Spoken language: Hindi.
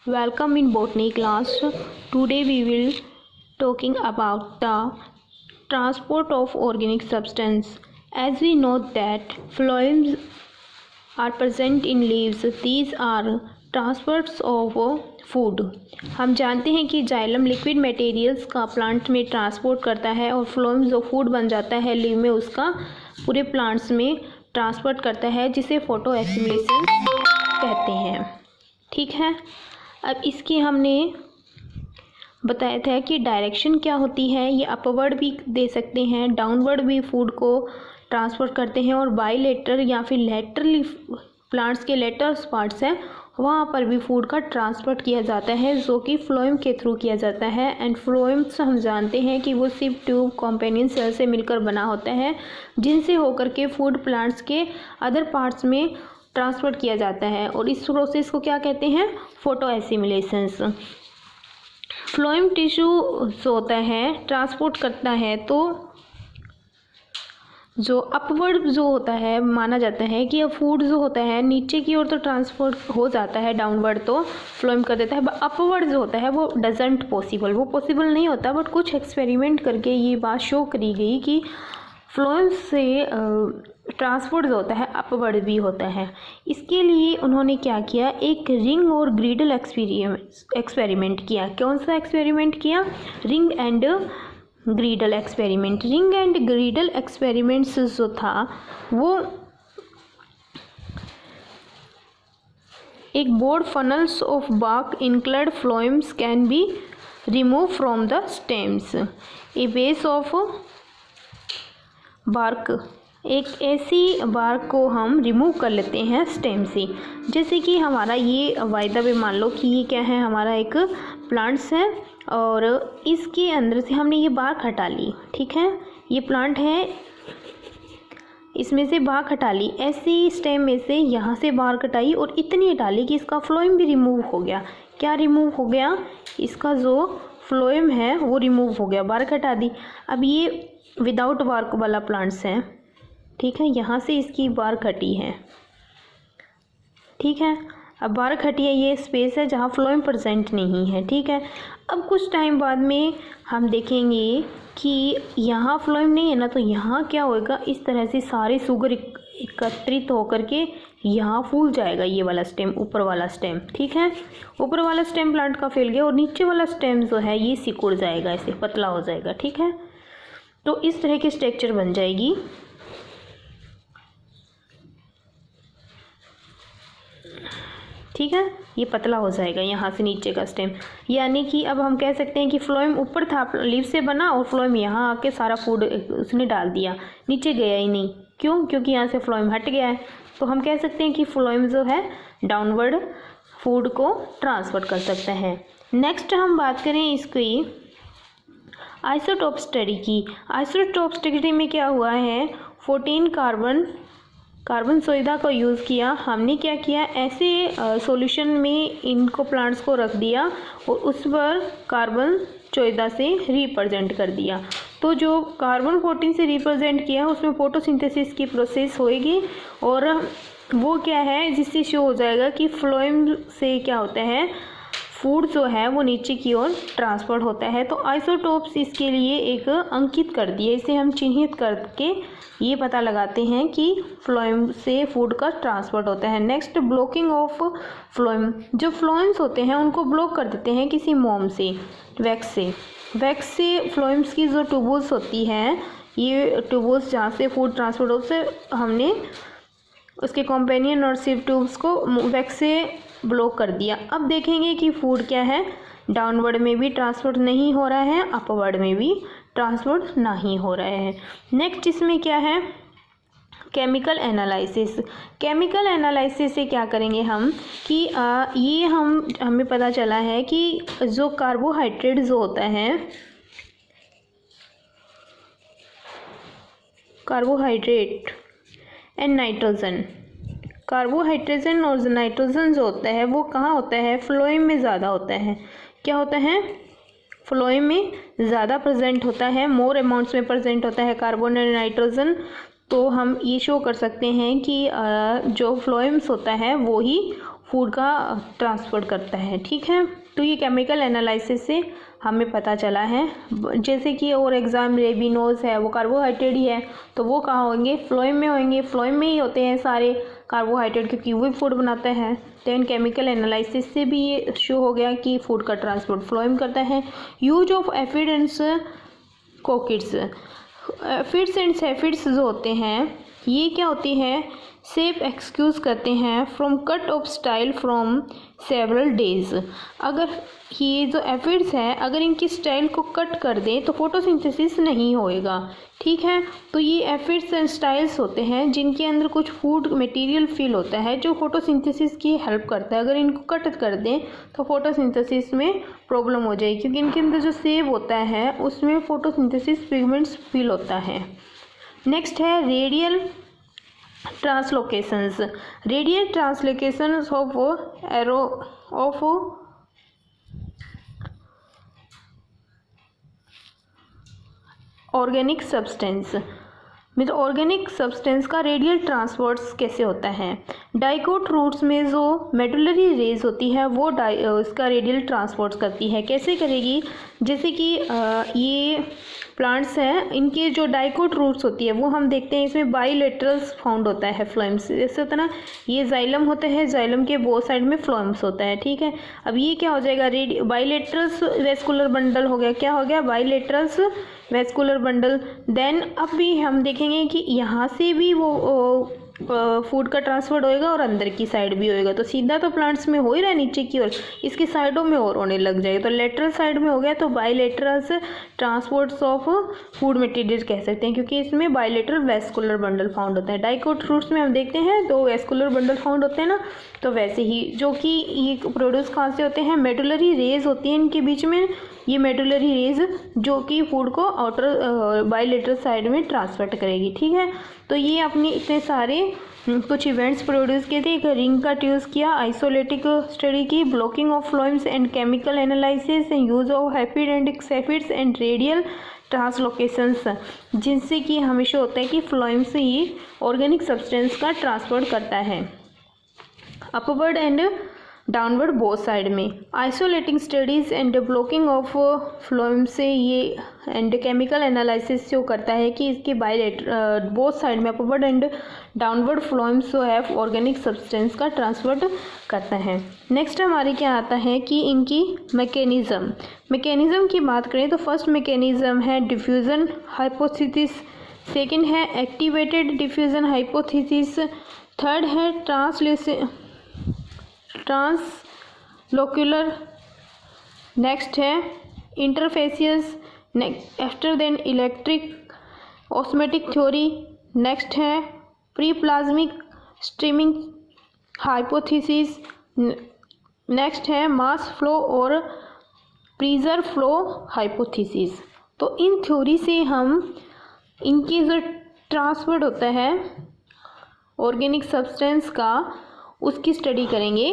Welcome in botany class. Today we will talking about the transport of organic substance. As we know that phloems are present in leaves, these are transports of food. हम जानते हैं कि जाइलम लिक्विड मटेरियल्स का प्लांट में ट्रांसपोर्ट करता है और फ्लोएम जो फूड बन जाता है लीव में उसका पूरे प्लांट्स में ट्रांसपोर्ट करता है, जिसे फोटो एसिमिलेशन कहते हैं। ठीक है, अब इसकी हमने बताया था कि डायरेक्शन क्या होती है। ये अपवर्ड भी दे सकते हैं, डाउनवर्ड भी फूड को ट्रांसपोर्ट करते हैं, और बाईलेटरल या फिर लेटरली प्लांट्स के लेटर्स पार्ट्स हैं वहाँ पर भी फूड का ट्रांसपोर्ट किया जाता है, जो कि फ्लोएम के थ्रू किया जाता है। एंड फ्लोएम्स हम जानते हैं कि वो सिर्फ ट्यूब कॉम्पेनियन सेल से मिलकर बना होता है, जिनसे होकर के फूड प्लांट्स के अदर पार्ट्स में ट्रांसपोर्ट किया जाता है, और इस प्रोसेस को क्या कहते हैं? फोटो एसिमिलेशंस। फ्लोएम टिश्यू जो होता है ट्रांसपोर्ट करता है, तो जो अपवर्ड जो होता है माना जाता है कि अब फूड जो होता है नीचे की ओर तो ट्रांसपोर्ट हो जाता है, डाउनवर्ड तो फ्लोएम कर देता है, अपवर्ड जो होता है वो डजेंट पॉसिबल, वो पॉसिबल नहीं होता। बट कुछ एक्सपेरिमेंट करके ये बात शो करी गई कि फ्लोएम से ट्रांसपोर्ट जो होता है अपवर्ड भी होता है। इसके लिए उन्होंने क्या किया, एक रिंग और ग्रीडल एक्सपेरिमेंट किया। कौन सा एक्सपेरिमेंट किया? Ring and girdle experiment. Ring and girdle experiments जो था वो एक board funnels of bark include phloems can be remove from the stems. A base of bark, एक ऐसी बार्क को हम रिमूव कर लेते हैं स्टेम से। जैसे कि हमारा ये वायदा पे मान लो कि ये क्या है, हमारा एक प्लांट्स है और इसके अंदर से हमने ये बार्क हटा ली। ठीक है, ये प्लांट है, इसमें से बार्क हटा ली, ऐसी स्टेम में से यहाँ से बार्क हटाई और इतनी हटा ली कि इसका फ्लोएम भी रिमूव हो गया। क्या रिमूव हो गया? इसका जो फ्लोएम है वो रिमूव हो गया, बार्क हटा दी। अब ये विदाउट बार्क वाला प्लांट्स है। ठीक है, यहाँ से इसकी बार्क हटी है। ठीक है, अब बार्क हटी है, ये स्पेस है जहाँ फ्लोएम प्रेजेंट नहीं है। ठीक है, अब कुछ टाइम बाद में हम देखेंगे कि यहाँ फ्लोएम नहीं है ना, तो यहाँ क्या होएगा, इस तरह से सारे शुगर एकत्रित होकर के यहाँ फूल जाएगा ये वाला स्टेम, ऊपर वाला स्टेम। ठीक है, ऊपर वाला स्टेम प्लांट का फैल गया और नीचे वाला स्टेम जो है ये सिकुड़ जाएगा, ऐसे पतला हो जाएगा। ठीक है, तो इस तरह की स्ट्रक्चर बन जाएगी। ठीक है, ये पतला हो जाएगा यहाँ से नीचे का स्टेम, यानी कि अब हम कह सकते हैं कि फ्लोएम ऊपर था, लीफ से बना, और फ्लोएम यहाँ आके सारा फूड उसने डाल दिया, नीचे गया ही नहीं। क्यों? क्योंकि यहाँ से फ्लोएम हट गया है। तो हम कह सकते हैं कि फ्लोएम जो है डाउनवर्ड फूड को ट्रांसफर कर सकता है। नेक्स्ट हम बात करें इसकी आइसोटोप स्टडी की। आइसोटोप स्टडी में क्या हुआ है, 14 कार्बन सोइदा का यूज़ किया। हमने क्या किया, ऐसे सॉल्यूशन में इनको प्लांट्स को रख दिया और उस पर कार्बन 14 से रिप्रेजेंट कर दिया। तो जो कार्बन 14 से रिप्रेजेंट किया उसमें फोटोसिंथेसिस की प्रोसेस होएगी, और वो क्या है, जिससे शो हो जाएगा कि फ्लोएम से क्या होता है, फूड जो है वो नीचे की ओर ट्रांसपोर्ट होता है। तो आइसोटोप्स इसके लिए एक अंकित कर दिए, इसे हम चिन्हित करके ये पता लगाते हैं कि फ्लोएम से फूड का ट्रांसपोर्ट होता है। Next, blocking of phloem. जो फ्लोएम्स होते हैं उनको ब्लॉक कर देते हैं किसी मोम से, वैक्स से फ्लोएम्स की जो ट्यूबल्स होती हैं, ये ट्यूबल्स जहाँ से फूड ट्रांसपोर्ट हो, उससे हमने उसके कॉम्पेनियन और सिव ट्यूब्स को वैक्स से ब्लॉक कर दिया। अब देखेंगे कि फूड क्या है, डाउनवर्ड में भी ट्रांसपोर्ट नहीं हो रहा है, अपवर्ड में भी ट्रांसपोर्ट नहीं हो रहा है। नेक्स्ट इसमें क्या है, केमिकल एनालिसिस। केमिकल एनालिसिस से क्या करेंगे हम कि ये हमें पता चला है कि जो कार्बोहाइड्रेट जो होता है, कार्बोहाइड्रेट एंड नाइट्रोजन, कार्बोहाइड्रोजन और नाइट्रोजन जो होता है वो कहाँ होता है, फ्लोएम में ज़्यादा होता है। क्या होता है, फ्लोएम में ज़्यादा प्रेजेंट होता है, मोर अमाउंट्स में प्रेजेंट होता है कार्बन और नाइट्रोजन। तो हम ये शो कर सकते हैं कि जो फ्लोएम्स होता है वो ही फूड का ट्रांसपोर्ट करता है। ठीक है, तो ये केमिकल एनालिसिस से हमें पता चला है। जैसे कि और एग्जाम रेबिनोज है, वो कार्बोहाइड्रेट ही है, तो वो कहाँ होंगे, फ्लोएम में होंगे। फ्लोएम में ही होते हैं सारे कार्बोहाइड्रेट, क्योंकि वही फूड बनाता है। देन केमिकल एनालिसिस से भी ये शो हो गया कि फूड का ट्रांसपोर्ट फ्लोएम करता है। Use of aphid and coccids, aphids and sephids जो होते हैं ये क्या होती है, सेफ एक्सक्यूज़ करते हैं from cut off style from several days. अगर ये जो एफिड्स हैं अगर इनकी स्टाइल को कट कर दें तो फोटोसिंथेसिस नहीं होएगा। ठीक है, तो ये एफिड्स एंड स्टाइल्स होते हैं जिनके अंदर कुछ फूड मटेरियल फिल होता है जो फोटोसिंथेसिस की हेल्प करता है। अगर इनको कट कर दें तो फोटोसिंथेसिस में प्रॉब्लम हो जाएगी, क्योंकि इनके अंदर जो सेव होता है उसमें फोटोसिंथेसिस पिगमेंट्स फिल होता है। नेक्स्ट है radial translocations. Radial translocations of arrow of organic substance, means organic substance का रेडियल ट्रांसपोर्ट्स कैसे होता है। डाइकोट रूट्स में जो मेडुलरी रेज होती है वो इसका रेडियल ट्रांसपोर्ट्स करती है। कैसे करेगी, जैसे कि ये प्लांट्स हैं, इनके जो डाइकोट रूट्स होती है वो हम देखते हैं इसमें बाइलेटरल्स फाउंड होता है फ्लोएम्स। जैसे होता है ना, ये जाइलम होता है, जाइलम के बोथ साइड में फ्लोएम्स होता है। ठीक है, अब ये क्या हो जाएगा, बाइलेटरल्स वेस्कुलर बंडल हो गया। क्या हो गया, बाइलेटरल्स वेस्कुलर बंडल। देन अब भी हम देखेंगे कि यहाँ से भी वो फूड का ट्रांसफर होएगा और अंदर की साइड भी होएगा। तो सीधा तो प्लांट्स में हो ही रहा है नीचे की ओर, इसकी साइडों में और होने लग जाएगा। तो लेटरल साइड में हो गया, तो बाइलेटरल्स ट्रांसपोर्ट्स ऑफ फूड मटेरियल कह सकते हैं, क्योंकि इसमें बाइलेटरल वेस्कुलर बंडल फाउंड होता है। डाइकोट रूट्स में हम देखते हैं दो वेस्कुलर बंडल फाउंड होते हैं ना, तो वैसे ही जो कि ये प्रोड्यूस कहाँ से होते हैं, मेडुलरी रेज होती है इनके बीच में। ये मेडुलरी रेज जो कि फूड को आउटर बाइलेटरल साइड में ट्रांसफर करेगी। ठीक है, तो ये अपने इतने सारे कुछ इवेंट्स प्रोड्यूस किए थे। एक रिंग कट यूज़ किया, आइसोलेटिक स्टडी की, blocking of phloems and chemical analysis and use of aphid and sephids and radial translocations, जिनसे कि हमेशा होता है कि फ्लोएम से ही ऑर्गेनिक सब्सटेंस का ट्रांसपोर्ट करता है upward and downward both side में। Isolating studies and blocking of phloem से ये एंड केमिकल एनालिसिस शो करता है कि इसके बाइलेटरल बोथ साइड में अपवर्ड एंड डाउनवर्ड फ्लोएम्स जो है ऑर्गेनिक सब्सटेंस का ट्रांसपोर्ट करता है। नेक्स्ट हमारे क्या आता है कि इनकी मैकेनिज्म की बात करें तो फर्स्ट मैकेनिज्म है डिफ्यूजन हाइपोथेसिस, सेकंड है एक्टिवेटेड डिफ्यूजन हाइपोथेसिस, थर्ड है ट्रांसलोक्यूलर, नेक्स्ट है interfacial, after then electric osmotic theory, next है pre plasmic streaming hypothesis, next है मास फ्लो और प्रीजर फ्लो हाइपोथेसिस। तो इन थ्योरी से हम इनकी जो ट्रांसफर होता है ऑर्गेनिक सब्सटेंस का उसकी स्टडी करेंगे।